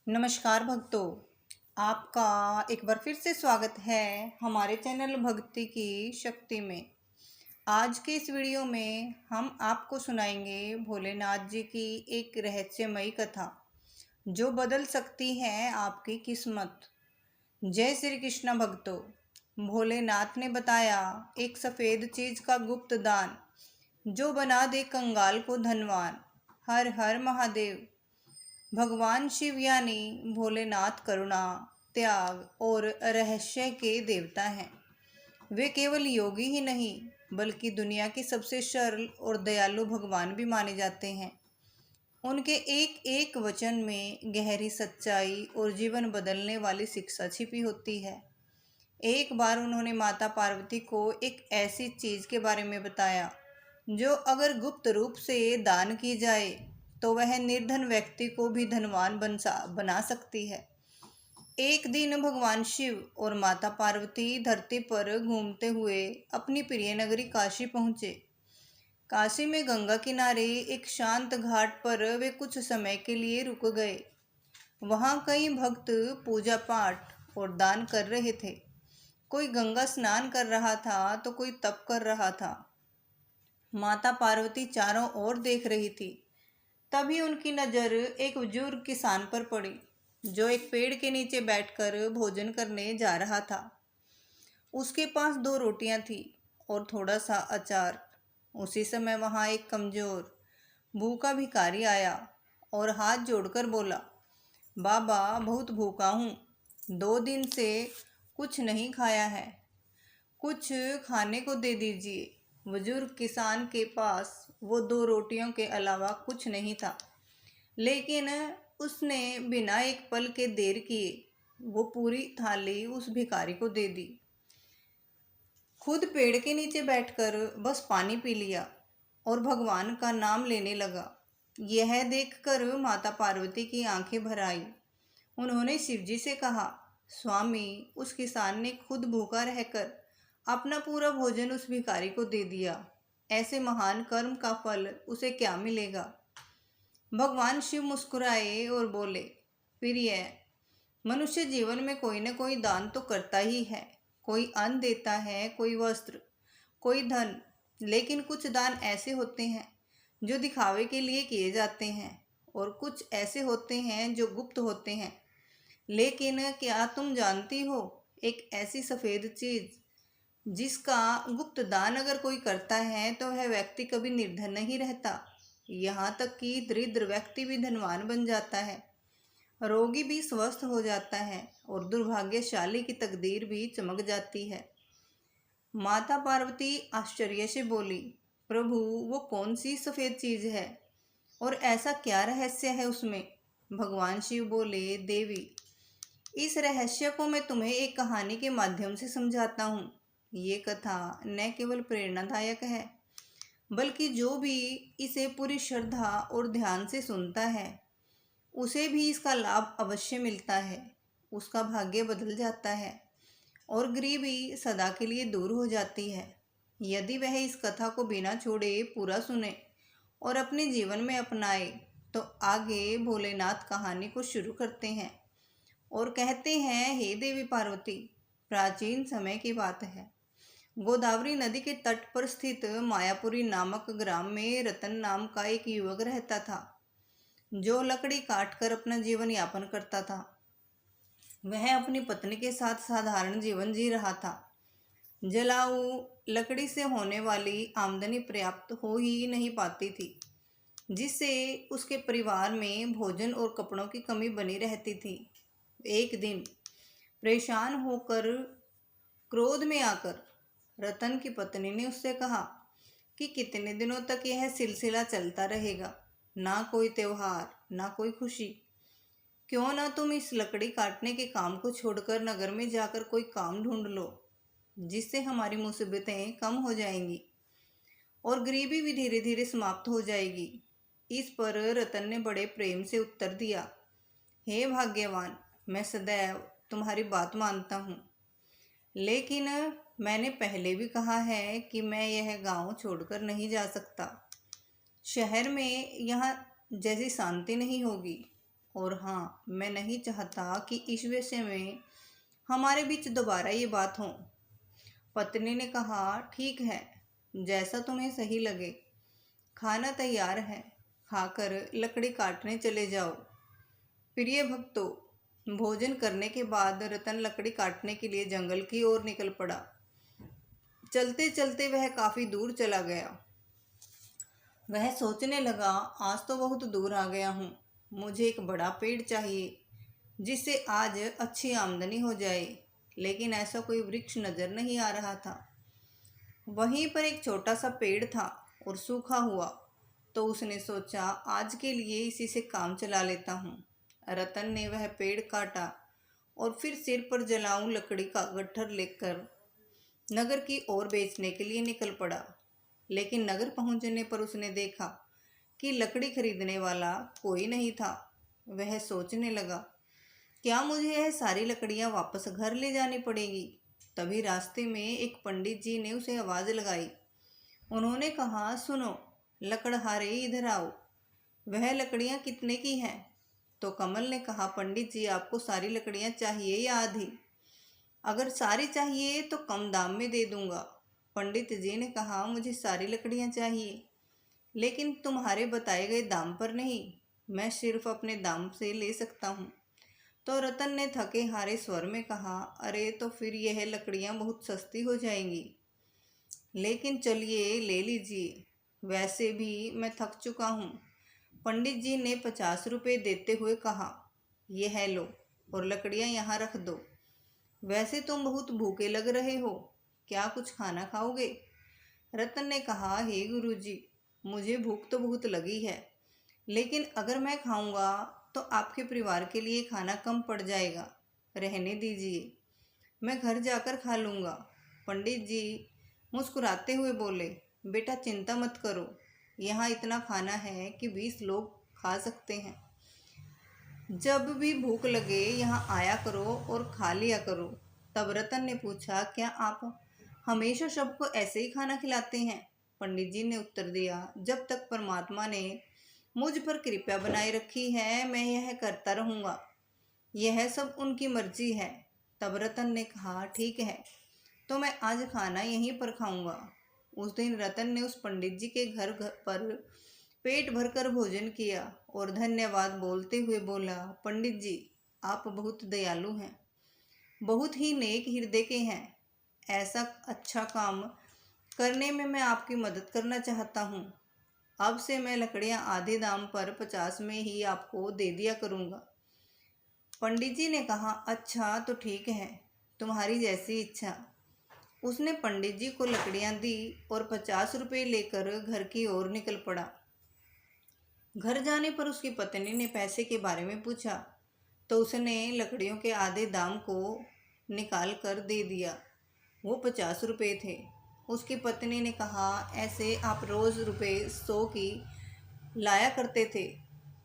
नमस्कार भक्तों, आपका एक बार फिर से स्वागत है हमारे चैनल भक्ति की शक्ति में। आज के इस वीडियो में हम आपको सुनाएंगे भोलेनाथ जी की एक रहस्यमयी कथा जो बदल सकती है आपकी किस्मत। जय श्री कृष्ण भक्तों। भोलेनाथ ने बताया एक सफ़ेद चीज का गुप्त दान जो बना दे कंगाल को धनवान। हर हर महादेव। भगवान शिव यानी भोलेनाथ करुणा, त्याग और रहस्य के देवता हैं। वे केवल योगी ही नहीं बल्कि दुनिया के सबसे सरल और दयालु भगवान भी माने जाते हैं। उनके एक एक वचन में गहरी सच्चाई और जीवन बदलने वाली शिक्षा छिपी होती है। एक बार उन्होंने माता पार्वती को एक ऐसी चीज के बारे में बताया जो अगर गुप्त रूप से दान की जाए तो वह निर्धन व्यक्ति को भी धनवान बना सकती है। एक दिन भगवान शिव और माता पार्वती धरती पर घूमते हुए अपनी प्रिय नगरी काशी पहुँचे। काशी में गंगा किनारे एक शांत घाट पर वे कुछ समय के लिए रुक गए। वहाँ कई भक्त पूजा पाठ और दान कर रहे थे। कोई गंगा स्नान कर रहा था तो कोई तप कर रहा था। माता पार्वती चारों ओर देख रही थी। तभी उनकी नज़र एक बुजुर्ग किसान पर पड़ी जो एक पेड़ के नीचे बैठकर भोजन करने जा रहा था। उसके पास दो रोटियां थी और थोड़ा सा अचार। उसी समय वहां एक कमजोर भूखा भिखारी आया और हाथ जोड़कर बोला, बाबा बहुत भूखा हूँ, 2 दिन से कुछ नहीं खाया है, कुछ खाने को दे दीजिए। बुजुर्ग किसान के पास वो 2 रोटियों के अलावा कुछ नहीं था, लेकिन उसने बिना एक पल के देर किए वो पूरी थाली उस भिखारी को दे दी। खुद पेड़ के नीचे बैठकर बस पानी पी लिया और भगवान का नाम लेने लगा। यह देखकर माता पार्वती की आंखें भर आई। उन्होंने शिवजी से कहा, स्वामी, उस किसान ने खुद भूखा रहकर अपना पूरा भोजन उस भिखारी को दे दिया। ऐसे महान कर्म का फल उसे क्या मिलेगा? भगवान शिव मुस्कुराए और बोले, प्रिय, मनुष्य जीवन में कोई न कोई दान तो करता ही है। कोई अन्न देता है, कोई वस्त्र, कोई धन। लेकिन कुछ दान ऐसे होते हैं जो दिखावे के लिए किए जाते हैं और कुछ ऐसे होते हैं जो गुप्त होते हैं। लेकिन क्या तुम जानती हो एक ऐसी सफ़ेद चीज जिसका गुप्त दान अगर कोई करता है तो वह व्यक्ति कभी निर्धन नहीं रहता। यहाँ तक कि दरिद्र व्यक्ति भी धनवान बन जाता है, रोगी भी स्वस्थ हो जाता है और दुर्भाग्यशाली की तकदीर भी चमक जाती है। माता पार्वती आश्चर्य से बोली, प्रभु, वो कौन सी सफ़ेद चीज़ है और ऐसा क्या रहस्य है उसमें? भगवान शिव बोले, देवी, इस रहस्य को मैं तुम्हें एक कहानी के माध्यम से समझाता हूँ। ये कथा न केवल प्रेरणादायक है बल्कि जो भी इसे पूरी श्रद्धा और ध्यान से सुनता है उसे भी इसका लाभ अवश्य मिलता है। उसका भाग्य बदल जाता है और गरीबी सदा के लिए दूर हो जाती है। यदि वह इस कथा को बिना छोड़े पूरा सुने और अपने जीवन में अपनाए तो आगे भोलेनाथ कहानी को शुरू करते हैं और कहते हैं, हे देवी पार्वती, प्राचीन समय की बात है। गोदावरी नदी के तट पर स्थित मायापुरी नामक ग्राम में रतन नाम का एक युवक रहता था जो लकड़ी काटकर अपना जीवन यापन करता था। वह अपनी पत्नी के साथ साधारण जीवन जी रहा था। जलाऊ लकड़ी से होने वाली आमदनी पर्याप्त हो ही नहीं पाती थी, जिससे उसके परिवार में भोजन और कपड़ों की कमी बनी रहती थी। एक दिन परेशान होकर, क्रोध में आकर रतन की पत्नी ने उससे कहा कि कितने दिनों तक यह सिलसिला चलता रहेगा, ना कोई त्योहार ना कोई खुशी। क्यों ना तुम इस लकड़ी काटने के काम को छोड़कर नगर में जाकर कोई काम ढूंढ लो, जिससे हमारी मुसीबतें कम हो जाएंगी और गरीबी भी धीरे धीरे समाप्त हो जाएगी। इस पर रतन ने बड़े प्रेम से उत्तर दिया, हे भाग्यवान, मैं सदैव तुम्हारी बात मानता हूँ, लेकिन मैंने पहले भी कहा है कि मैं यह गांव छोड़कर नहीं जा सकता। शहर में यहाँ जैसी शांति नहीं होगी और हाँ, मैं नहीं चाहता कि इस विषय में हमारे बीच दोबारा ये बात हो। पत्नी ने कहा, ठीक है, जैसा तुम्हें सही लगे। खाना तैयार है, खाकर लकड़ी काटने चले जाओ। प्रिय भक्तों, भोजन करने के बाद रतन लकड़ी काटने के लिए जंगल की ओर निकल पड़ा। चलते चलते वह काफी दूर चला गया। वह सोचने लगा, आज तो बहुत दूर आ गया हूँ। मुझे एक बड़ा पेड़ चाहिए जिससे आज अच्छी आमदनी हो जाए, लेकिन ऐसा कोई वृक्ष नजर नहीं आ रहा था। वहीं पर एक छोटा सा पेड़ था और सूखा हुआ, तो उसने सोचा, आज के लिए इसी से काम चला लेता हूँ। रतन ने वह पेड़ काटा और फिर सिर पर जलाऊं लकड़ी का गट्ठर लेकर नगर की ओर बेचने के लिए निकल पड़ा। लेकिन नगर पहुंचने पर उसने देखा कि लकड़ी खरीदने वाला कोई नहीं था। वह सोचने लगा, क्या मुझे यह सारी लकड़ियां वापस घर ले जानी पड़ेगी। तभी रास्ते में एक पंडित जी ने उसे आवाज़ लगाई। उन्होंने कहा, सुनो लकड़हारे, इधर आओ। वह लकड़ियां कितने की हैं? तो कमल ने कहा, पंडित जी, आपको सारी लकड़ियां चाहिए या आधी? अगर सारी चाहिए तो कम दाम में दे दूंगा। पंडित जी ने कहा, मुझे सारी लकड़ियां चाहिए, लेकिन तुम्हारे बताए गए दाम पर नहीं। मैं सिर्फ अपने दाम से ले सकता हूँ। तो रतन ने थके हारे स्वर में कहा, अरे तो फिर यह लकड़ियाँ बहुत सस्ती हो जाएंगी। लेकिन चलिए ले लीजिए, वैसे भी मैं थक चुका हूँ। पंडित जी ने 50 रुपये देते हुए कहा, ये है लो और लकड़ियाँ यहाँ रख दो। वैसे तुम बहुत भूखे लग रहे हो, क्या कुछ खाना खाओगे? रतन ने कहा, हे गुरुजी, मुझे भूख तो बहुत लगी है, लेकिन अगर मैं खाऊंगा तो आपके परिवार के लिए खाना कम पड़ जाएगा। रहने दीजिए, मैं घर जाकर खा लूँगा। पंडित जी मुस्कुराते हुए बोले, बेटा चिंता मत करो, यहाँ इतना खाना है कि 20 लोग खा सकते हैं। जब भी भूख लगे यहाँ आया करो और खा लिया करो। तब रतन ने पूछा, क्या आप हमेशा सबको ऐसे ही खाना खिलाते हैं? पंडित जी ने उत्तर दिया, जब तक परमात्मा ने मुझ पर कृपा बनाए रखी है, मैं यह करता रहूँगा। यह सब उनकी मर्जी है। तब रतन ने कहा, ठीक है, तो मैं आज खाना यहीं पर खाऊंगा। उस दिन रतन ने उस पंडित जी के घर पर पेट भरकर भोजन किया और धन्यवाद बोलते हुए बोला, पंडित जी, आप बहुत दयालु हैं, बहुत ही नेक हृदय के हैं। ऐसा अच्छा काम करने में मैं आपकी मदद करना चाहता हूँ। अब से मैं लकड़ियाँ आधे दाम पर 50 में ही आपको दे दिया करूँगा। पंडित जी ने कहा, अच्छा तो ठीक है, तुम्हारी जैसी इच्छा। उसने पंडित जी को लकड़ियाँ दी और 50 रुपये लेकर घर की ओर निकल पड़ा। घर जाने पर उसकी पत्नी ने पैसे के बारे में पूछा, तो उसने लकड़ियों के आधे दाम को निकाल कर दे दिया। वो 50 रुपये थे। उसकी पत्नी ने कहा, ऐसे आप रोज़ रुपये 100 की लाया करते थे,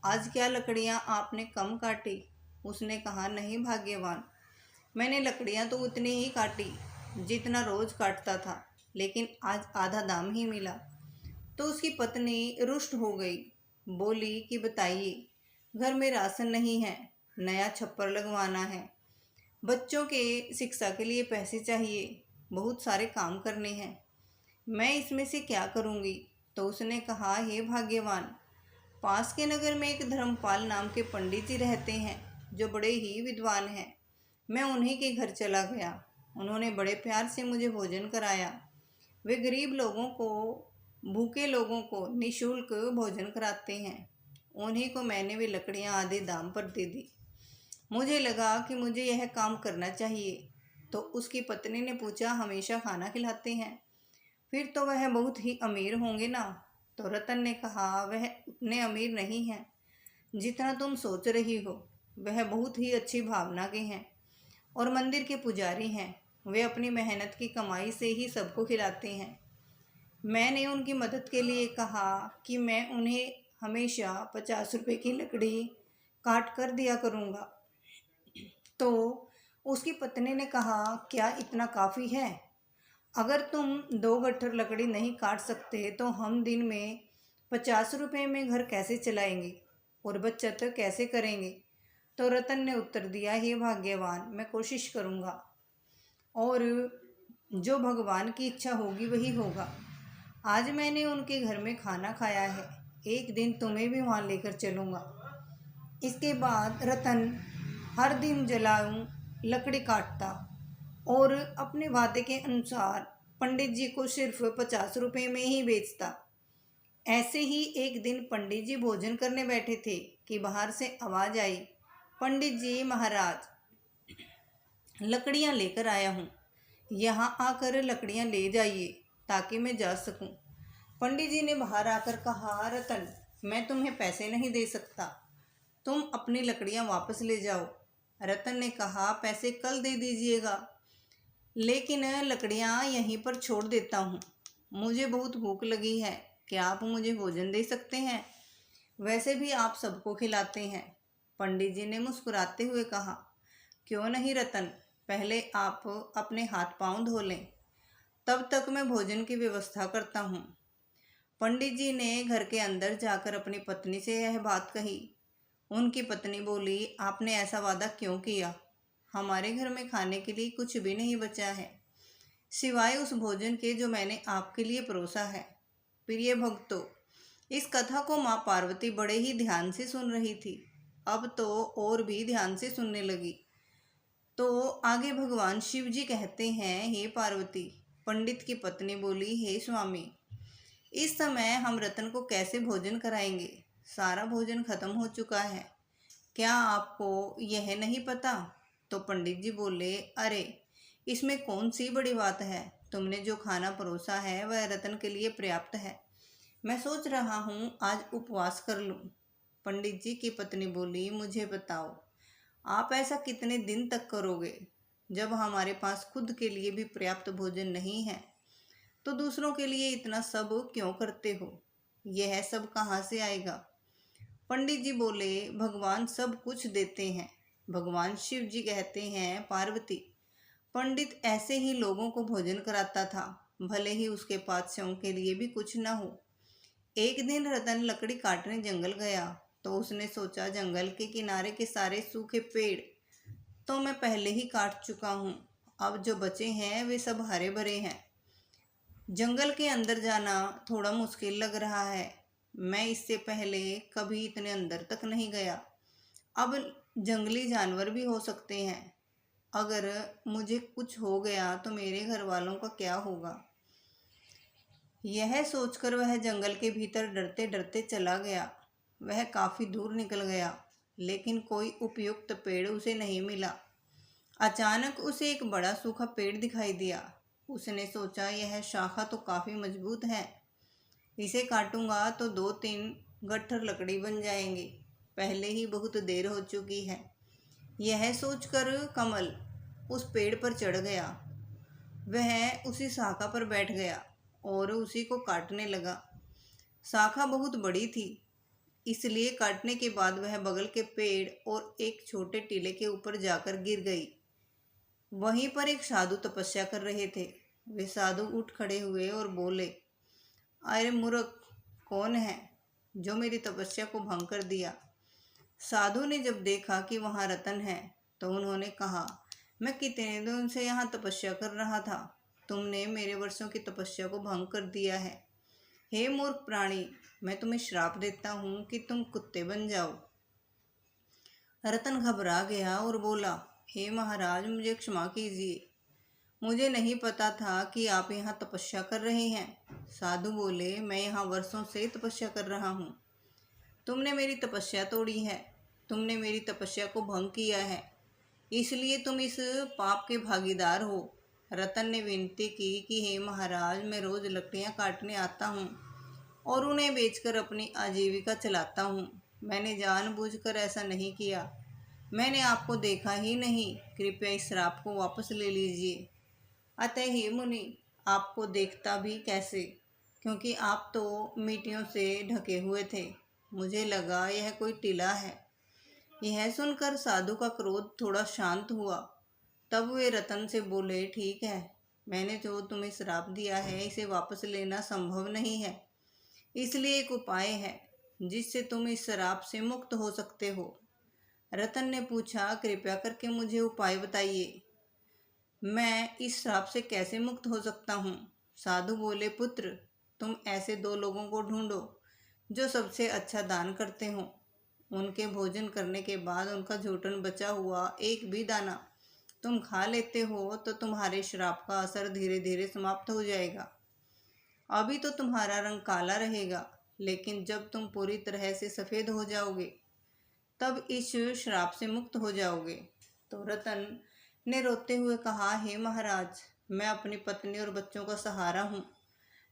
आज क्या लकड़ियाँ आपने कम काटी? उसने कहा, नहीं भाग्यवान, मैंने लकड़ियाँ तो उतनी ही काटी जितना रोज़ काटता था, लेकिन आज आधा दाम ही मिला। तो उसकी पत्नी रुष्ट हो गई, बोली कि बताइए, घर में राशन नहीं है, नया छप्पर लगवाना है, बच्चों के शिक्षा के लिए पैसे चाहिए, बहुत सारे काम करने हैं, मैं इसमें से क्या करूँगी? तो उसने कहा, हे भाग्यवान, पास के नगर में एक धर्मपाल नाम के पंडित जी रहते हैं जो बड़े ही विद्वान हैं। मैं उन्हीं के घर चला गया। उन्होंने बड़े प्यार से मुझे भोजन कराया। वे गरीब लोगों को, भूखे लोगों को निःशुल्क भोजन कराते हैं। उन्हीं को मैंने वे लकड़ियाँ आधे दाम पर दे दी। मुझे लगा कि मुझे यह काम करना चाहिए। तो उसकी पत्नी ने पूछा, हमेशा खाना खिलाते हैं, फिर तो वह बहुत ही अमीर होंगे ना? तो रतन ने कहा, वह उतने अमीर नहीं हैं जितना तुम सोच रही हो। वह बहुत ही अच्छी भावना के हैं और मंदिर के पुजारी हैं। वे अपनी मेहनत की कमाई से ही सबको खिलाते हैं। मैंने उनकी मदद के लिए कहा कि मैं उन्हें हमेशा 50 रुपये की लकड़ी काट कर दिया करूँगा। तो उसकी पत्नी ने कहा, क्या इतना काफ़ी है? अगर तुम 2 गट्ठर लकड़ी नहीं काट सकते तो हम दिन में 50 रुपये में घर कैसे चलाएंगे? और बचत कैसे करेंगे? तो रतन ने उत्तर दिया, हे भाग्यवान, मैं कोशिश करूँगा और जो भगवान की इच्छा होगी वही होगा। आज मैंने उनके घर में खाना खाया है, एक दिन तुम्हें भी वहाँ लेकर चलूँगा। इसके बाद रतन हर दिन जलाऊं लकड़ी काटता और अपने वादे के अनुसार पंडित जी को सिर्फ 50 रुपये में ही बेचता। ऐसे ही एक दिन पंडित जी भोजन करने बैठे थे कि बाहर से आवाज़ आई, पंडित जी महाराज, लकड़ियाँ लेकर आया हूँ, यहाँ आकर लकड़ियाँ ले जाइए ताकि मैं जा सकूँ। पंडित जी ने बाहर आकर कहा, रतन, मैं तुम्हें पैसे नहीं दे सकता, तुम अपनी लकड़ियाँ वापस ले जाओ। रतन ने कहा, पैसे कल दे दीजिएगा, लेकिन लकड़ियाँ यहीं पर छोड़ देता हूँ, मुझे बहुत भूख लगी है, क्या आप मुझे भोजन दे सकते हैं? वैसे भी आप सबको खिलाते हैं। पंडित जी ने मुस्कुराते हुए कहा, क्यों नहीं रतन, पहले आप अपने हाथ पांव धो लें, तब तक मैं भोजन की व्यवस्था करता हूँ। पंडित जी ने घर के अंदर जाकर अपनी पत्नी से यह बात कही। उनकी पत्नी बोली, आपने ऐसा वादा क्यों किया? हमारे घर में खाने के लिए कुछ भी नहीं बचा है, सिवाय उस भोजन के जो मैंने आपके लिए परोसा है। प्रिय भक्तों, इस कथा को माँ पार्वती बड़े ही ध्यान से सुन रही थी, अब तो और भी ध्यान से सुनने लगी। तो आगे भगवान शिव जी कहते हैं, हे पार्वती। पंडित की पत्नी बोली, हे स्वामी, इस समय हम रतन को कैसे भोजन कराएंगे? सारा भोजन खत्म हो चुका है, क्या आपको यह नहीं पता? तो पंडित जी बोले, अरे इसमें कौन सी बड़ी बात है, तुमने जो खाना परोसा है वह रतन के लिए पर्याप्त है, मैं सोच रहा हूँ आज उपवास कर लूँ। पंडित जी की पत्नी बोली, मुझे बताओ, आप ऐसा कितने दिन तक करोगे? जब हमारे पास खुद के लिए भी पर्याप्त भोजन नहीं है तो दूसरों के लिए इतना सब क्यों करते हो? यह सब कहाँ से आएगा? पंडित जी बोले, भगवान सब कुछ देते हैं। भगवान शिव जी कहते हैं, पार्वती, पंडित ऐसे ही लोगों को भोजन कराता था, भले ही उसके पास स्वयं के लिए भी कुछ न हो। एक दिन रतन लकड़ी काटने जंगल गया तो उसने सोचा, जंगल के किनारे के सारे सूखे पेड़ तो मैं पहले ही काट चुका हूँ, अब जो बचे हैं वे सब हरे भरे हैं। जंगल के अंदर जाना थोड़ा मुश्किल लग रहा है, मैं इससे पहले कभी इतने अंदर तक नहीं गया। अब जंगली जानवर भी हो सकते हैं, अगर मुझे कुछ हो गया तो मेरे घर वालों का क्या होगा? यह सोचकर वह जंगल के भीतर डरते डरते चला गया। वह काफ़ी दूर निकल गया, लेकिन कोई उपयुक्त पेड़ उसे नहीं मिला। अचानक उसे एक बड़ा सूखा पेड़ दिखाई दिया। उसने सोचा, यह शाखा तो काफ़ी मजबूत है, इसे काटूंगा तो 2-3 गट्ठर लकड़ी बन जाएंगे, पहले ही बहुत देर हो चुकी है। यह सोचकर कमल उस पेड़ पर चढ़ गया। वह उसी शाखा पर बैठ गया और उसी को काटने लगा। शाखा बहुत बड़ी थी, इसलिए काटने के बाद वह बगल के पेड़ और एक छोटे टीले के ऊपर जाकर गिर गई। वहीं पर एक साधु तपस्या कर रहे थे। वे साधु उठ खड़े हुए और बोले, अरे मूर्ख, कौन है जो मेरी तपस्या को भंग कर दिया? साधु ने जब देखा कि वहाँ रतन है तो उन्होंने कहा, मैं कितने दिन से यहाँ तपस्या कर रहा था, तुमने मेरे वर्षों की तपस्या को भंग कर दिया है। हे मूर्ख प्राणी, मैं तुम्हें श्राप देता हूँ कि तुम कुत्ते बन जाओ। रतन घबरा गया और बोला, हे महाराज, मुझे क्षमा कीजिए, मुझे नहीं पता था कि आप यहाँ तपस्या कर रहे हैं। साधु बोले, मैं यहाँ वर्षों से तपस्या कर रहा हूँ, तुमने मेरी तपस्या तोड़ी है, तुमने मेरी तपस्या को भंग किया है, इसलिए तुम इस पाप के भागीदार हो। रतन ने विनती की कि हे महाराज, मैं रोज़ लकड़ियाँ काटने आता हूँ और उन्हें बेचकर अपनी आजीविका चलाता हूँ, मैंने जानबूझकर ऐसा नहीं किया, मैंने आपको देखा ही नहीं, कृपया इस श्राप को वापस ले लीजिए। अतः हे मुनि, आपको देखता भी कैसे, क्योंकि आप तो मिट्टियों से ढके हुए थे, मुझे लगा यह कोई टीला है। यह सुनकर साधु का क्रोध थोड़ा शांत हुआ। तब वे रतन से बोले, ठीक है, मैंने जो तुम्हें श्राप दिया है इसे वापस लेना संभव नहीं है, इसलिए एक उपाय है, जिससे तुम इस शराब से मुक्त हो सकते हो। रतन ने पूछा, कृपया करके मुझे उपाय बताइए, मैं इस श्राप से कैसे मुक्त हो सकता हूँ। साधु बोले, पुत्र, तुम ऐसे 2 लोगों को ढूंढो जो सबसे अच्छा दान करते हो। उनके भोजन करने के बाद उनका झूठन बचा हुआ एक भी दाना तुम खा लेते हो तो तुम्हारे श्राप का असर धीरे धीरे समाप्त हो जाएगा। अभी तो तुम्हारा रंग काला रहेगा, लेकिन जब तुम पूरी तरह से सफ़ेद हो जाओगे तब इस श्राप से मुक्त हो जाओगे। तो रतन ने रोते हुए कहा, हे महाराज, मैं अपनी पत्नी और बच्चों का सहारा हूँ।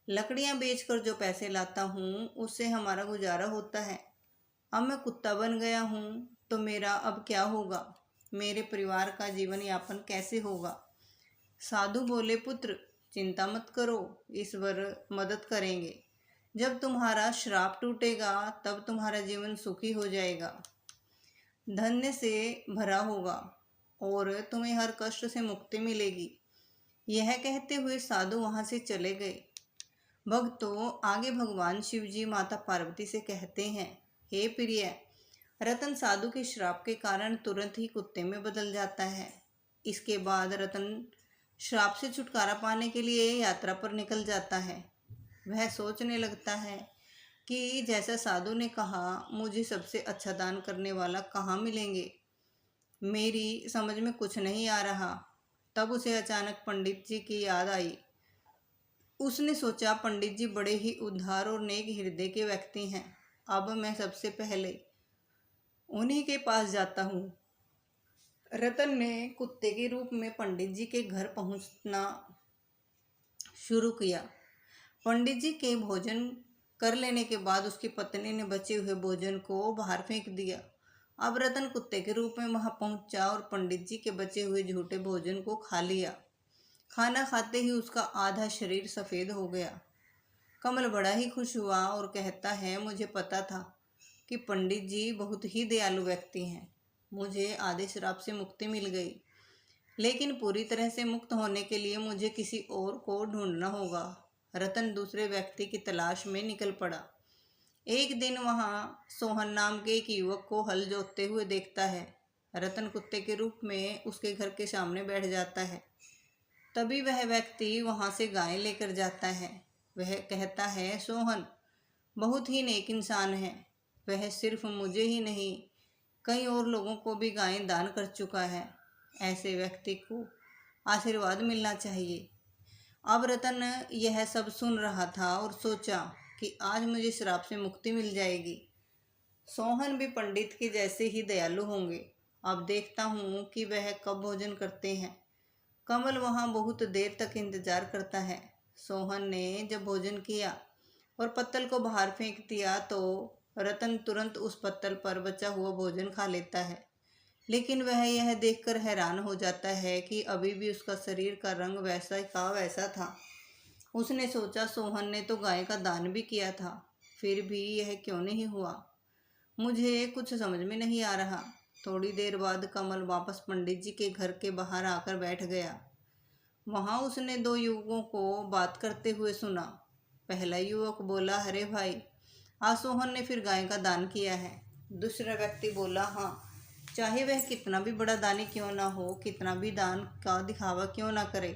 लकड़ियाँ बेचकर जो पैसे लाता हूँ उससे हमारा गुजारा होता है। अब मैं कुत्ता बन गया हूँ तो मेरा अब क्या होगा? मेरे परिवार का जीवन यापन कैसे होगा? साधु बोले, पुत्र, चिंता मत करो, ईश्वर मदद करेंगे। जब तुम्हारा श्राप टूटेगा तब तुम्हारा जीवन सुखी हो जाएगा, धन्य से भरा होगा और तुम्हें हर कष्ट से मुक्ति मिलेगी। यह कहते हुए साधु वहां से चले गए। भक्तों, आगे भगवान शिव जी माता पार्वती से कहते हैं, हे प्रिय, रतन साधु के श्राप के कारण तुरंत ही कुत्ते में बदल जाता है। इसके बाद रतन श्राप से छुटकारा पाने के लिए यात्रा पर निकल जाता है। वह सोचने लगता है कि जैसा साधु ने कहा, मुझे सबसे अच्छा दान करने वाला कहाँ मिलेंगे। मेरी समझ में कुछ नहीं आ रहा। तब उसे अचानक पंडित जी की याद आई। उसने सोचा, पंडित जी बड़े ही उदार और नेक हृदय के व्यक्ति हैं। अब मैं सबसे पहले उन्हीं के पास जाता हूँ। रतन ने कुत्ते के रूप में पंडित जी के घर पहुँचना शुरू किया। पंडित जी के भोजन कर लेने के बाद उसकी पत्नी ने बचे हुए भोजन को बाहर फेंक दिया। अब रतन कुत्ते के रूप में वहां पहुंचा और पंडित जी के बचे हुए झूठे भोजन को खा लिया। खाना खाते ही उसका आधा शरीर सफ़ेद हो गया। कमल बड़ा ही खुश हुआ और कहता है, मुझे पता था कि पंडित जी बहुत ही दयालु व्यक्ति हैं। मुझे आधे श्राप से मुक्ति मिल गई, लेकिन पूरी तरह से मुक्त होने के लिए मुझे किसी और को ढूंढना होगा। रतन दूसरे व्यक्ति की तलाश में निकल पड़ा। एक दिन वहाँ सोहन नाम के एक युवक को हल जोतते हुए देखता है। रतन कुत्ते के रूप में उसके घर के सामने बैठ जाता है। तभी वह व्यक्ति वहाँ से गायें लेकर जाता है। वह कहता है, सोहन बहुत ही नेक इंसान है। वह सिर्फ मुझे ही नहीं, कई और लोगों को भी गायें दान कर चुका है। ऐसे व्यक्ति को आशीर्वाद मिलना चाहिए। अब रतन यह सब सुन रहा था और सोचा कि आज मुझे श्राप से मुक्ति मिल जाएगी। सोहन भी पंडित के जैसे ही दयालु होंगे। अब देखता हूँ कि वह कब भोजन करते हैं। कमल वहाँ बहुत देर तक इंतजार करता है। सोहन ने जब भोजन किया और पत्तल को बाहर फेंक दिया तो रतन तुरंत उस पत्तल पर बचा हुआ भोजन खा लेता है। लेकिन वह यह देखकर हैरान हो जाता है कि अभी भी उसका शरीर का रंग वैसा का वैसा था। उसने सोचा, सोहन ने तो गाय का दान भी किया था, फिर भी यह क्यों नहीं हुआ? मुझे कुछ समझ में नहीं आ रहा। थोड़ी देर बाद कमल वापस पंडित जी के घर के बाहर आकर बैठ गया। वहाँ उसने 2 युवकों को बात करते हुए सुना। पहला युवक बोला, अरे भाई, आज सोहन ने फिर गाय का दान किया है। दूसरा व्यक्ति बोला, हाँ, चाहे वह कितना भी बड़ा दानी क्यों ना हो, कितना भी दान का दिखावा क्यों ना करे,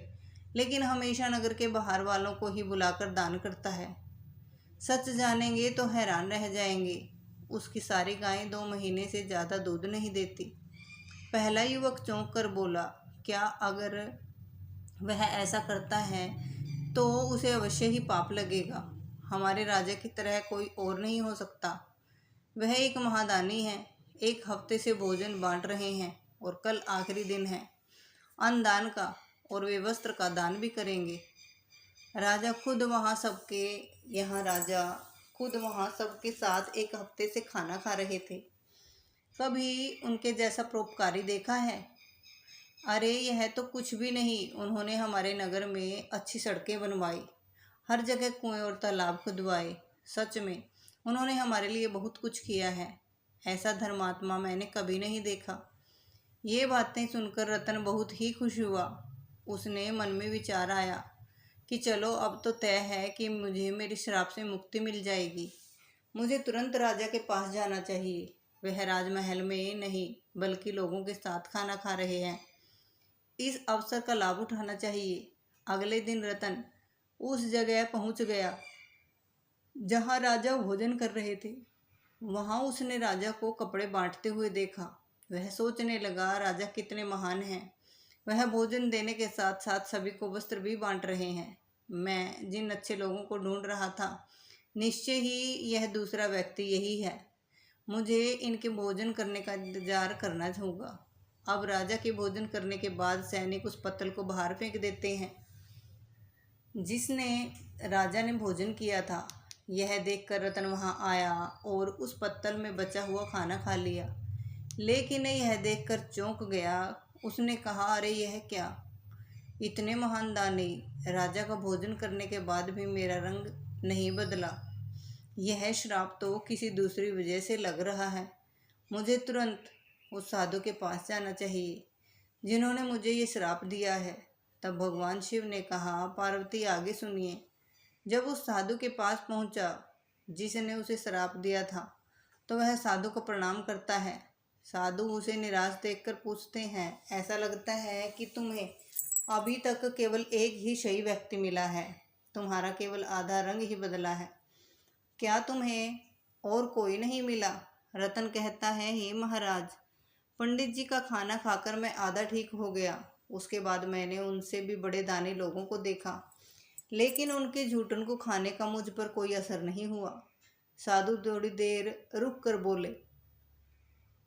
लेकिन हमेशा नगर के बाहर वालों को ही बुलाकर दान करता है। सच जानेंगे तो हैरान रह जाएंगे, उसकी सारी गायें 2 महीने से ज़्यादा दूध नहीं देती। पहला युवक चौंक कर बोला, क्या अगर वह ऐसा करता है तो उसे अवश्य ही पाप लगेगा। हमारे राजा की तरह कोई और नहीं हो सकता। वह एक महादानी है। 1 हफ्ते से भोजन बांट रहे हैं और कल आखिरी दिन है अन्नदान का, और वे वस्त्र का दान भी करेंगे। राजा खुद वहाँ सबके साथ 1 हफ्ते से खाना खा रहे थे। कभी उनके जैसा परोपकारी देखा है? अरे यह तो कुछ भी नहीं। उन्होंने हमारे नगर में अच्छी सड़कें बनवाई, हर जगह कुएं और तालाब खुदवाए। सच में उन्होंने हमारे लिए बहुत कुछ किया है। ऐसा धर्मात्मा मैंने कभी नहीं देखा। ये बातें सुनकर रतन बहुत ही खुश हुआ। उसने मन में विचार आया कि चलो अब तो तय है कि मुझे मेरे श्राप से मुक्ति मिल जाएगी। मुझे तुरंत राजा के पास जाना चाहिए। वह राजमहल में नहीं बल्कि लोगों के साथ खाना खा रहे हैं। इस अवसर का लाभ उठाना चाहिए। अगले दिन रतन उस जगह पहुंच गया जहां राजा भोजन कर रहे थे। वहां उसने राजा को कपड़े बांटते हुए देखा। वह सोचने लगा, राजा कितने महान हैं। वह भोजन देने के साथ साथ सभी को वस्त्र भी बांट रहे हैं। मैं जिन अच्छे लोगों को ढूंढ रहा था, निश्चय ही यह दूसरा व्यक्ति यही है। मुझे इनके भोजन करने का इंतजार करना होगा। अब राजा के भोजन करने के बाद सैनिक उस पत्तल को बाहर फेंक देते हैं जिसने राजा ने भोजन किया था। यह देखकर रतन वहां आया और उस पत्तल में बचा हुआ खाना खा लिया, लेकिन यह देखकर चौंक गया। उसने कहा, अरे यह क्या! इतने महान दानी राजा का भोजन करने के बाद भी मेरा रंग नहीं बदला। यह श्राप तो किसी दूसरी वजह से लग रहा है। मुझे तुरंत उस साधु के पास जाना चाहिए जिन्होंने मुझे ये श्राप दिया है। तब भगवान शिव ने कहा, पार्वती आगे सुनिए। जब उस साधु के पास पहुंचा जिसने उसे श्राप दिया था, तो वह साधु को प्रणाम करता है। साधु उसे निराश देखकर पूछते हैं, ऐसा लगता है कि तुम्हें अभी तक केवल एक ही सही व्यक्ति मिला है। तुम्हारा केवल आधा रंग ही बदला है। क्या तुम्हें और कोई नहीं मिला? रतन कहता है, हे महाराज, पंडित जी का खाना खाकर मैं आधा ठीक हो गया। उसके बाद मैंने उनसे भी बड़े दानी लोगों को देखा, लेकिन उनके झूठन को खाने का मुझ पर कोई असर नहीं हुआ। साधु थोड़ी देर रुक कर बोले,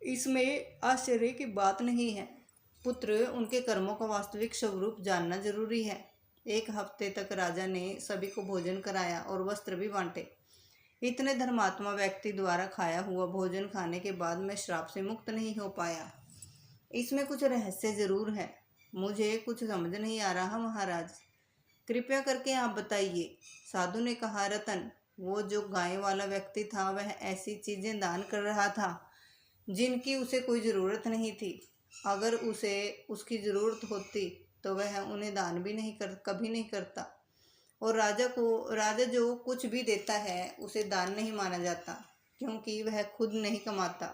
इसमें आश्चर्य की बात नहीं है पुत्र, उनके कर्मों का वास्तविक स्वरूप जानना जरूरी है। एक हफ्ते तक राजा ने सभी को भोजन कराया और वस्त्र भी बांटे। इतने धर्मात्मा व्यक्ति द्वारा खाया हुआ भोजन खाने के बाद मैं श्राप से मुक्त नहीं हो पाया। इसमें कुछ रहस्य जरूर है। मुझे कुछ समझ नहीं आ रहा महाराज, कृपया करके आप बताइए। साधु ने कहा, रतन, वो जो गाय वाला व्यक्ति था वह ऐसी चीजें दान कर रहा था जिनकी उसे कोई ज़रूरत नहीं थी। अगर उसे उसकी ज़रूरत होती तो वह उन्हें दान भी कभी नहीं करता। और राजा जो कुछ भी देता है उसे दान नहीं माना जाता, क्योंकि वह खुद नहीं कमाता।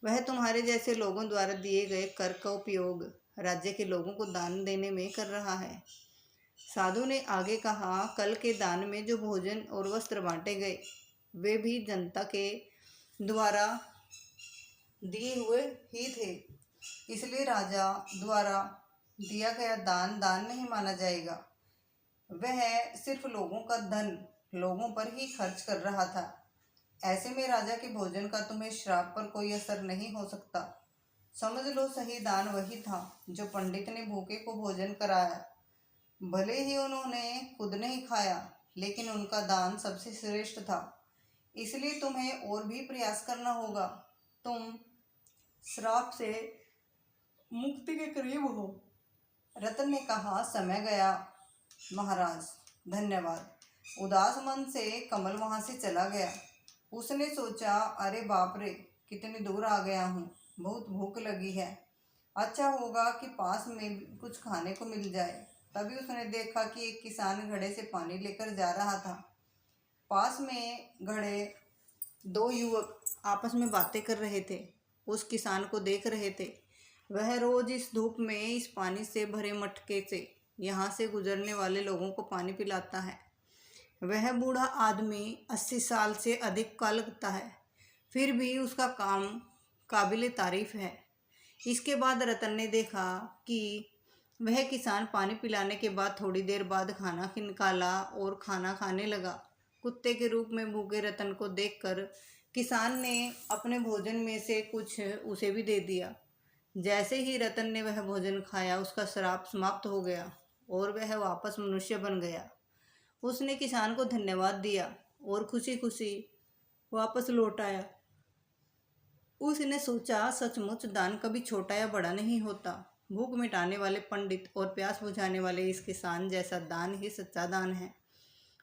वह तुम्हारे जैसे लोगों द्वारा दिए गए कर का उपयोग राज्य के लोगों को दान देने में कर रहा है। साधु ने आगे कहा, कल के दान में जो भोजन और वस्त्र बांटे गए वे भी जनता के द्वारा दिए हुए ही थे, इसलिए राजा द्वारा दिया गया दान दान नहीं माना जाएगा। वह सिर्फ लोगों का धन लोगों पर ही खर्च कर रहा था। ऐसे में राजा के भोजन का तुम्हें श्राप पर कोई असर नहीं हो सकता। समझ लो, सही दान वही था जो पंडित ने भूखे को भोजन कराया। भले ही उन्होंने खुद नहीं खाया, लेकिन उनका दान सबसे श्रेष्ठ था। इसलिए तुम्हें और भी प्रयास करना होगा। तुम श्राप से मुक्ति के करीब हो। रतन ने कहा, समय गया महाराज, धन्यवाद। उदास मन से कमल वहां से चला गया। उसने सोचा, अरे बाप रे, कितनी दूर आ गया हूँ, बहुत भूख लगी है। अच्छा होगा कि पास में कुछ खाने को मिल जाए। तभी उसने देखा कि एक किसान घड़े से पानी लेकर जा रहा था। पास में खड़े दो युवक आपस में बातें कर रहे थे, उस किसान को देख रहे थे। वह रोज इस धूप में इस पानी से भरे मटके से यहाँ से गुजरने वाले लोगों को पानी पिलाता है। वह बूढ़ा आदमी 80 साल से अधिक का लगता है, फिर भी उसका काम काबिले तारीफ है। इसके बाद रतन ने देखा कि वह किसान पानी पिलाने के बाद थोड़ी देर बाद खाना निकाला और खाना खाने लगा। कुत्ते के रूप में भूखे रतन को देखकर किसान ने अपने भोजन में से कुछ उसे भी दे दिया। जैसे ही रतन ने वह भोजन खाया, उसका श्राप समाप्त हो गया और वह वापस मनुष्य बन गया। उसने किसान को धन्यवाद दिया और खुशी खुशी वापस लौट आया। उसने सोचा, सचमुच दान कभी छोटा या बड़ा नहीं होता। भूख मिटाने वाले पंडित और प्यास बुझाने वाले इस किसान जैसा दान ही सच्चा दान है।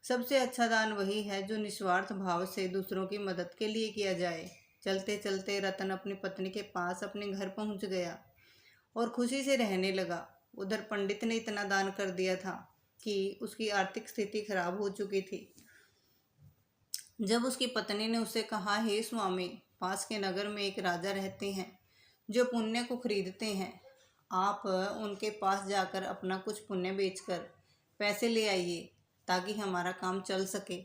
सबसे अच्छा दान वही है जो निस्वार्थ भाव से दूसरों की मदद के लिए किया जाए। चलते चलते रतन अपनी पत्नी के पास अपने घर पहुंच गया और खुशी से रहने लगा। उधर पंडित ने इतना दान कर दिया था कि उसकी आर्थिक स्थिति खराब हो चुकी थी। जब उसकी पत्नी ने उससे कहा, हे स्वामी, पास के नगर में एक राजा रहते हैं जो पुण्य को खरीदते हैं। आप उनके पास जाकर अपना कुछ पुण्य बेचकर पैसे ले आइए ताकि हमारा काम चल सके।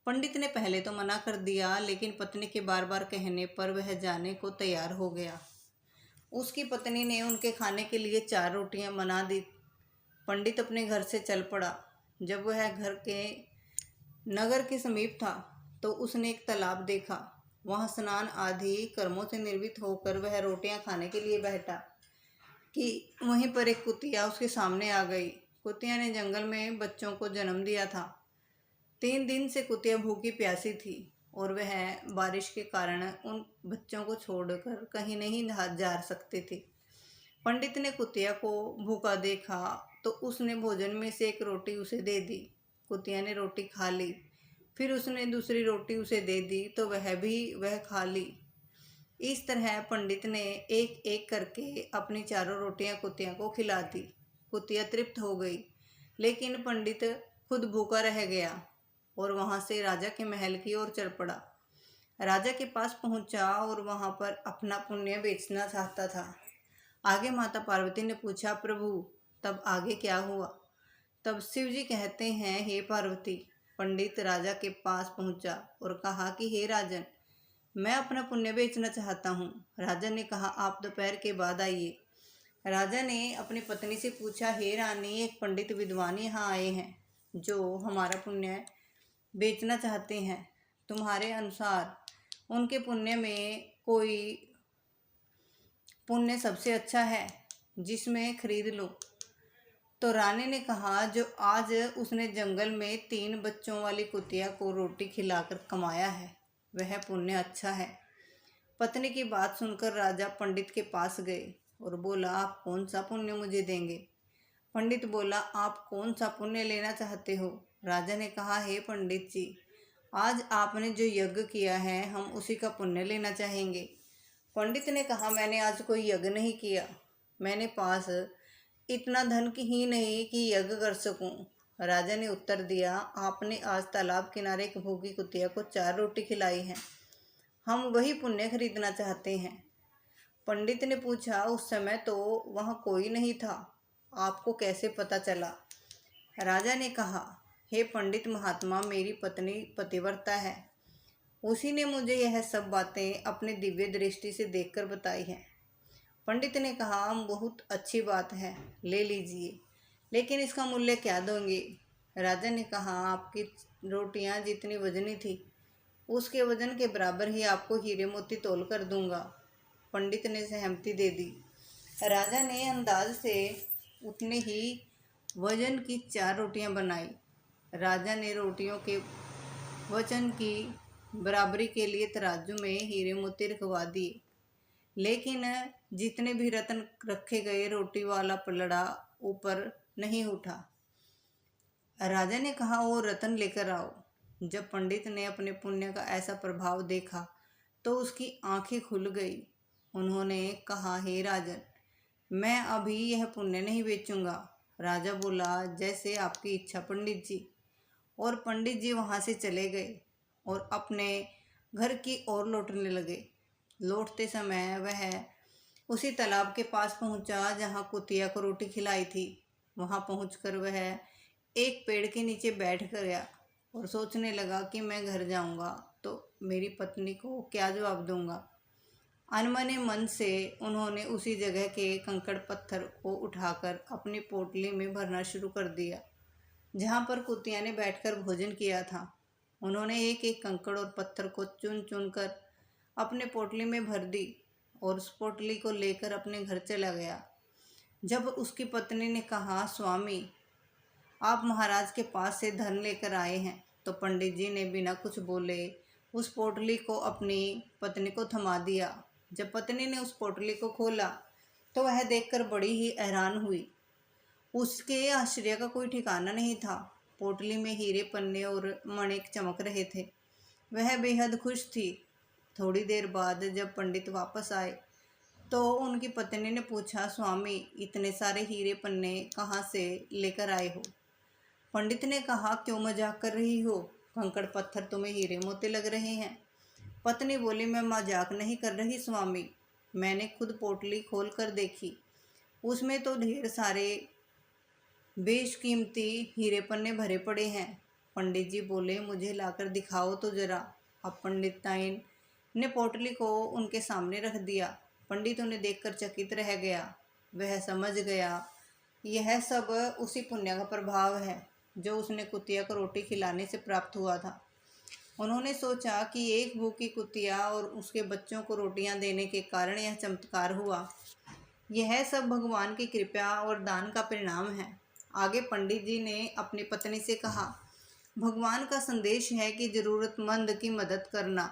पंडित ने पहले तो मना कर दिया, लेकिन पत्नी के बार बार कहने पर वह जाने को तैयार हो गया। उसकी पत्नी ने उनके खाने के लिए 4 रोटियां बना दी। पंडित अपने घर से चल पड़ा। जब वह घर के नगर के समीप था तो उसने एक तालाब देखा। वहां स्नान आदि कर्मों से निर्वृत्त होकर वह रोटियां खाने के लिए बैठा कि वहीं पर एक कुतिया उसके सामने आ गई। कुतिया ने जंगल में बच्चों को जन्म दिया था। 3 दिन से कुतिया भूखी प्यासी थी और वह बारिश के कारण उन बच्चों को छोड़कर कहीं नहीं जा सकती थी। पंडित ने कुतिया को भूखा देखा तो उसने भोजन में से एक रोटी उसे दे दी। कुतिया ने रोटी खा ली। फिर उसने दूसरी रोटी उसे दे दी तो वह खा ली। इस तरह पंडित ने एक एक करके अपनी 4 रोटियां कुतिया को खिला दी। कुतिया तृप्त हो गई, लेकिन पंडित खुद भूखा रह गया और वहां से राजा के महल की ओर चल पड़ा। राजा के पास पहुंचा और वहां पर अपना पुण्य बेचना चाहता था। आगे माता पार्वती ने पूछा, प्रभु, तब आगे क्या हुआ? तब शिव जी कहते हैं, हे पार्वती, पंडित राजा के पास पहुंचा और कहा कि हे राजन, मैं अपना पुण्य बेचना चाहता हूँ। राजा ने कहा, आप दोपहर के बाद आइए। राजा ने अपनी पत्नी से पूछा, हे रानी, एक पंडित विद्वान यहाँ आए हैं जो हमारा पुण्य बेचना चाहते हैं। तुम्हारे अनुसार उनके पुण्य में कोई पुण्य सबसे अच्छा है जिसमें खरीद लो। तो रानी ने कहा, जो आज उसने जंगल में 3 बच्चों वाली कुतिया को रोटी खिलाकर कमाया है वह पुण्य अच्छा है। पत्नी की बात सुनकर राजा पंडित के पास गए और बोला, आप कौन सा पुण्य मुझे देंगे? पंडित बोला, आप कौन सा पुण्य लेना चाहते हो? राजा ने कहा, हे पंडित जी, आज आपने जो यज्ञ किया है हम उसी का पुण्य लेना चाहेंगे। पंडित ने कहा, मैंने आज कोई यज्ञ नहीं किया। मैंने पास इतना धन की ही नहीं कि यज्ञ कर सकूं। राजा ने उत्तर दिया, आपने आज तालाब किनारे एक भूखी कुतिया को 4 रोटी खिलाई है। हम वही पुण्य खरीदना चाहते हैं। पंडित ने पूछा, उस समय तो वहाँ कोई नहीं था, आपको कैसे पता चला? राजा ने कहा, हे पंडित महात्मा, मेरी पत्नी पतिव्रता है। उसी ने मुझे यह सब बातें अपने दिव्य दृष्टि से देखकर बताई हैं। पंडित ने कहा, बहुत अच्छी बात है, ले लीजिए, लेकिन इसका मूल्य क्या दोगे? राजा ने कहा, आपकी रोटियां जितनी वजनी थी उसके वजन के बराबर ही आपको हीरे मोती तोल कर दूंगा। पंडित ने सहमति दे दी। राजा ने अंदाज से उतने ही वजन की 4 रोटियां बनाई। राजा ने रोटियों के वजन की बराबरी के लिए तराजू में हीरे मोती रखवा दिए, लेकिन जितने भी रत्न रखे गए रोटी वाला पलड़ा ऊपर नहीं उठा। राजा ने कहा, वो रत्न लेकर आओ। जब पंडित ने अपने पुण्य का ऐसा प्रभाव देखा तो उसकी आंखें खुल गई। उन्होंने कहा, हे राजन, मैं अभी यह पुण्य नहीं बेचूंगा। राजा बोला, जैसे आपकी इच्छा पंडित जी। और पंडित जी वहाँ से चले गए और अपने घर की ओर लौटने लगे। लौटते समय वह उसी तालाब के पास पहुंचा जहाँ कुतिया को रोटी खिलाई थी। वहाँ पहुंचकर वह एक पेड़ के नीचे बैठ गया और सोचने लगा कि मैं घर जाऊंगा तो मेरी पत्नी को क्या जवाब दूंगा। अनमने मन से उन्होंने उसी जगह के कंकड़ पत्थर को उठाकर अपनी पोटली में भरना शुरू कर दिया जहाँ पर कुतिया ने बैठकर भोजन किया था। उन्होंने एक एक कंकड़ और पत्थर को चुन चुन कर अपने पोटली में भर दी और उस पोटली को लेकर अपने घर चला गया। जब उसकी पत्नी ने कहा, स्वामी, आप महाराज के पास से धन लेकर आए हैं, तो पंडित जी ने बिना कुछ बोले उस पोटली को अपनी पत्नी को थमा दिया। जब पत्नी ने उस पोटली को खोला तो वह देखकर बड़ी ही हैरान हुई। उसके आश्चर्य का कोई ठिकाना नहीं था। पोटली में हीरे पन्ने और मणिक चमक रहे थे। वह बेहद खुश थी। थोड़ी देर बाद जब पंडित वापस आए तो उनकी पत्नी ने पूछा, स्वामी, इतने सारे हीरे पन्ने कहाँ से लेकर आए हो? पंडित ने कहा, क्यों मजाक कर रही हो? कंकड़ पत्थर तुम्हें हीरे मोती लग रहे हैं। पत्नी बोली, मैं मजाक नहीं कर रही स्वामी, मैंने खुद पोटली खोल कर देखी, उसमें तो ढेर सारे बेशकीमती हीरे पन्ने भरे पड़े हैं। पंडित जी बोले, मुझे लाकर दिखाओ तो जरा। अब पंडिताइन ने पोटली को उनके सामने रख दिया। पंडित उन्हें देखकर चकित रह गया। वह समझ गया यह सब उसी पुण्य का प्रभाव है जो उसने कुतिया को रोटी खिलाने से प्राप्त हुआ था। उन्होंने सोचा कि एक भूखी कुतिया और उसके बच्चों को रोटियां देने के कारण यह चमत्कार हुआ। यह सब भगवान की कृपा और दान का परिणाम है। आगे पंडित जी ने अपनी पत्नी से कहा, भगवान का संदेश है कि ज़रूरतमंद की मदद करना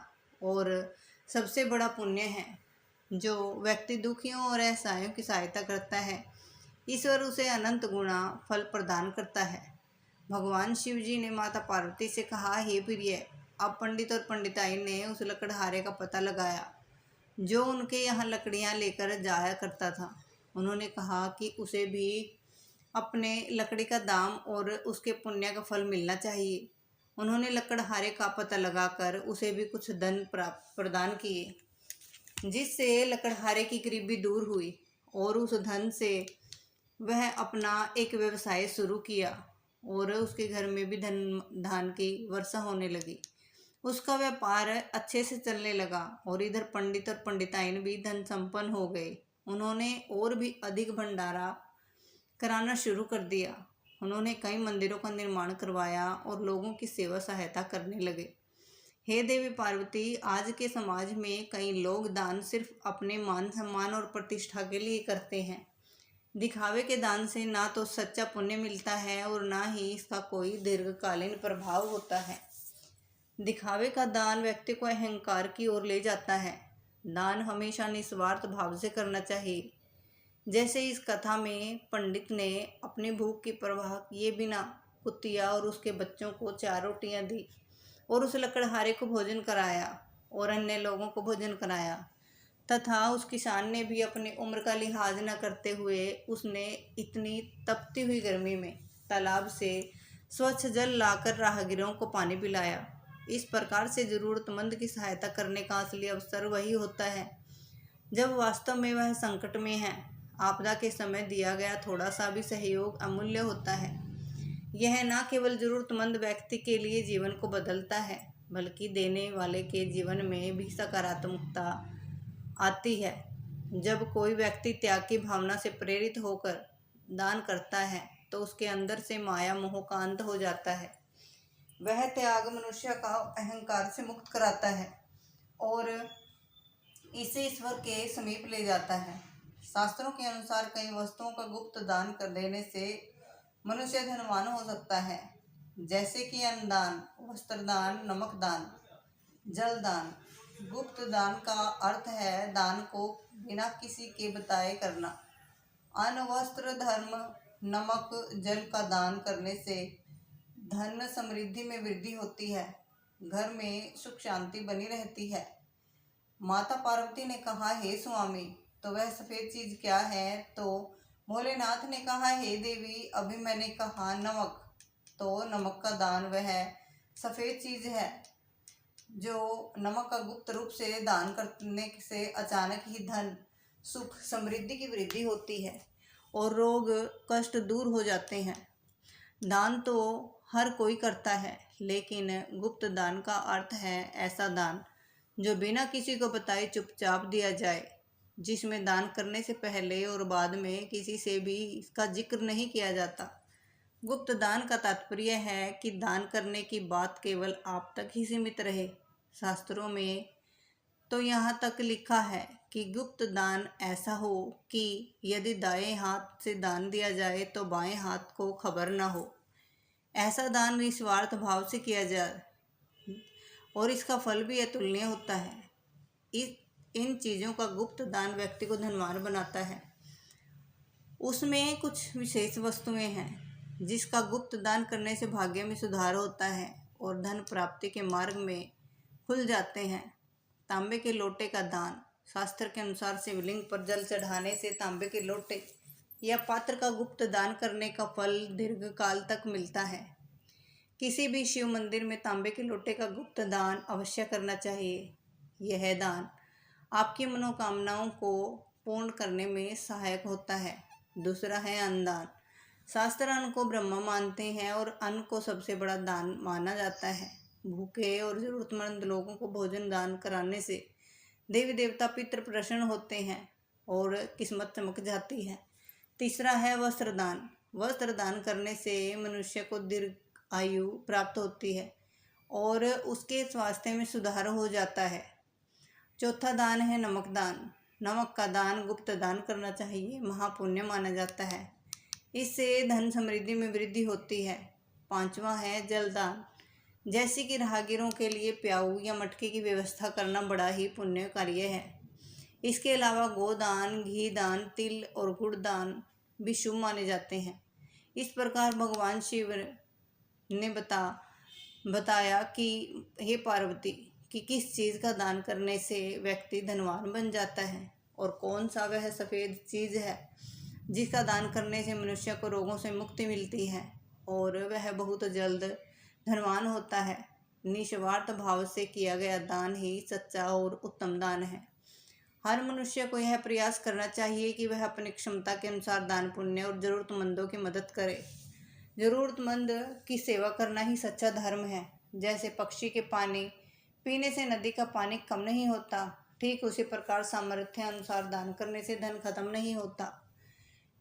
और सबसे बड़ा पुण्य है। जो व्यक्ति दुखियों और असहायों की सहायता करता है, ईश्वर उसे अनंत गुना फल प्रदान करता है। भगवान शिव जी ने माता पार्वती से कहा, हे प्रिय, अब पंडित और पंडिताई ने उस लकड़हारे का पता लगाया जो उनके यहाँ लकड़ियाँ लेकर जाया करता था। उन्होंने कहा कि उसे भी अपने लकड़ी का दाम और उसके पुण्य का फल मिलना चाहिए। उन्होंने लकड़हारे का पता लगाकर उसे भी कुछ धन प्रदान किए, जिससे लकड़हारे की गरीबी दूर हुई और उस धन से वह अपना एक व्यवसाय शुरू किया और उसके घर में भी धान की वर्षा होने लगी। उसका व्यापार अच्छे से चलने लगा और इधर पंडित और पंडिताइन भी धन संपन्न हो गए। उन्होंने और भी अधिक भंडारा कराना शुरू कर दिया। उन्होंने कई मंदिरों का निर्माण करवाया और लोगों की सेवा सहायता करने लगे। हे देवी पार्वती, आज के समाज में कई लोग दान सिर्फ अपने मान सम्मान और प्रतिष्ठा के लिए करते हैं। दिखावे के दान से ना तो सच्चा पुण्य मिलता है और ना ही इसका कोई दीर्घकालीन प्रभाव होता है। दिखावे का दान व्यक्ति को अहंकार की ओर ले जाता है। दान हमेशा निस्वार्थ भाव से करना चाहिए। जैसे इस कथा में पंडित ने अपनी भूख की परवाह किए बिना कुतिया और उसके बच्चों को 4 रोटियां दी और उस लकड़हारे को भोजन कराया और अन्य लोगों को भोजन कराया, तथा उस किसान ने भी अपनी उम्र का लिहाज न करते हुए उसने इतनी तपती हुई गर्मी में तालाब से स्वच्छ जल लाकर राहगीरों को पानी पिलाया। इस प्रकार से ज़रूरतमंद की सहायता करने का असली अवसर वही होता है जब वास्तव में वह संकट में है। आपदा के समय दिया गया थोड़ा सा भी सहयोग अमूल्य होता है। यह न केवल ज़रूरतमंद व्यक्ति के लिए जीवन को बदलता है, बल्कि देने वाले के जीवन में भी सकारात्मकता आती है। जब कोई व्यक्ति त्याग की भावना से प्रेरित होकर दान करता है तो उसके अंदर से माया मोह का अंत हो जाता है। वह त्याग मनुष्य का अहंकार से मुक्त कराता है और इसे ईश्वर के समीप ले जाता है। शास्त्रों के अनुसार कई वस्तुओं का गुप्त दान कर देने से मनुष्य धनवान हो सकता है, जैसे कि अन्नदान, वस्त्रदान, नमक दान, जल दान। गुप्त दान का अर्थ है दान को बिना किसी के बताए करना। अन्न, वस्त्र, धर्म, नमक, जल का दान करने से धन समृद्धि में वृद्धि होती है, घर में सुख शांति बनी रहती है। माता पार्वती ने कहा, हे स्वामी, तो वह सफ़ेद चीज़ क्या है? तो भोलेनाथ ने कहा, हे देवी, अभी मैंने कहा नमक, तो नमक का दान वह सफ़ेद चीज़ है। जो नमक का गुप्त रूप से दान करने से अचानक ही धन, सुख, समृद्धि की वृद्धि होती है और रोग कष्ट दूर हो जाते हैं। दान तो हर कोई करता है, लेकिन गुप्त दान का अर्थ है ऐसा दान जो बिना किसी को बताए चुपचाप दिया जाए, जिसमें दान करने से पहले और बाद में किसी से भी इसका जिक्र नहीं किया जाता। गुप्त दान का तात्पर्य है कि दान करने की बात केवल आप तक ही सीमित रहे। शास्त्रों में तो यहाँ तक लिखा है कि गुप्त दान ऐसा हो कि यदि दाएं हाथ से दान दिया जाए तो बाएं हाथ को खबर न हो। ऐसा दान निस्वार्थ भाव से किया जाए और इसका फल भी अतुलनीय होता है। इन चीज़ों का गुप्त दान व्यक्ति को धनवान बनाता है। उसमें कुछ विशेष वस्तुएं हैं जिसका गुप्त दान करने से भाग्य में सुधार होता है और धन प्राप्ति के मार्ग में खुल जाते हैं। तांबे के लोटे का दान। शास्त्र के अनुसार शिवलिंग पर जल चढ़ाने से तांबे के लोटे या पात्र का गुप्त दान करने का फल दीर्घकाल तक मिलता है। किसी भी शिव मंदिर में तांबे के लोटे का गुप्त दान अवश्य करना चाहिए। यह दान आपकी मनोकामनाओं को पूर्ण करने में सहायक होता है। दूसरा है अन्नदान। शास्त्र अन्न को ब्रह्म मानते हैं और अन्न को सबसे बड़ा दान माना जाता है। भूखे और ज़रूरतमंद लोगों को भोजन दान कराने से देवी देवता पितृ प्रसन्न होते हैं और किस्मत चमक जाती है। तीसरा है वस्त्र दान। वस्त्र दान करने से मनुष्य को दीर्घ आयु प्राप्त होती है और उसके स्वास्थ्य में सुधार हो जाता है। चौथा दान है नमक दान। नमक का दान गुप्त दान करना चाहिए, महापुण्य माना जाता है। इससे धन समृद्धि में वृद्धि होती है। पांचवा है जल दान। जैसे कि राहगीरों के लिए प्याऊ या मटके की व्यवस्था करना बड़ा ही पुण्य कार्य है। इसके अलावा गोदान, घी दान, तिल और गुड़ दान भी शुभ माने जाते हैं। इस प्रकार भगवान शिव ने बताया कि हे पार्वती कि किस चीज़ का दान करने से व्यक्ति धनवान बन जाता है और कौन सा वह सफ़ेद चीज़ है जिसका दान करने से मनुष्य को रोगों से मुक्ति मिलती है और वह बहुत जल्द धनवान होता है। निस्वार्थ भाव से किया गया दान ही सच्चा और उत्तम दान है। हर मनुष्य को यह प्रयास करना चाहिए कि वह अपनी क्षमता के अनुसार दान पुण्य और ज़रूरतमंदों की मदद करे। ज़रूरतमंद की सेवा करना ही सच्चा धर्म है। जैसे पक्षी के पानी पीने से नदी का पानी कम नहीं होता, ठीक उसी प्रकार सामर्थ्य अनुसार दान करने से धन खत्म नहीं होता।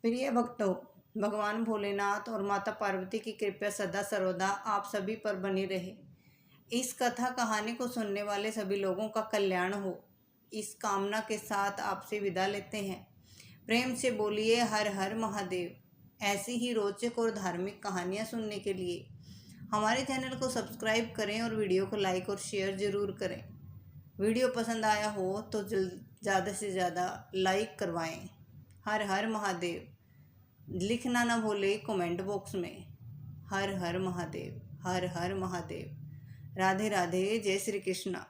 प्रिय भक्तों, भगवान भोलेनाथ और माता पार्वती की कृपा सदा सर्वदा आप सभी पर बनी रहे। इस कथा कहानी को सुनने वाले सभी लोगों का कल्याण हो, इस कामना के साथ आपसे विदा लेते हैं। प्रेम से बोलिए हर हर महादेव। ऐसी ही रोचक और धार्मिक कहानियाँ सुनने के लिए हमारे चैनल को सब्सक्राइब करें और वीडियो को लाइक और शेयर ज़रूर करें। वीडियो पसंद आया हो तो ज़्यादा से ज़्यादा लाइक करवाएं। हर हर महादेव लिखना ना भूलें कमेंट बॉक्स में। हर हर महादेव, हर हर महादेव। राधे राधे, जय श्री कृष्णा।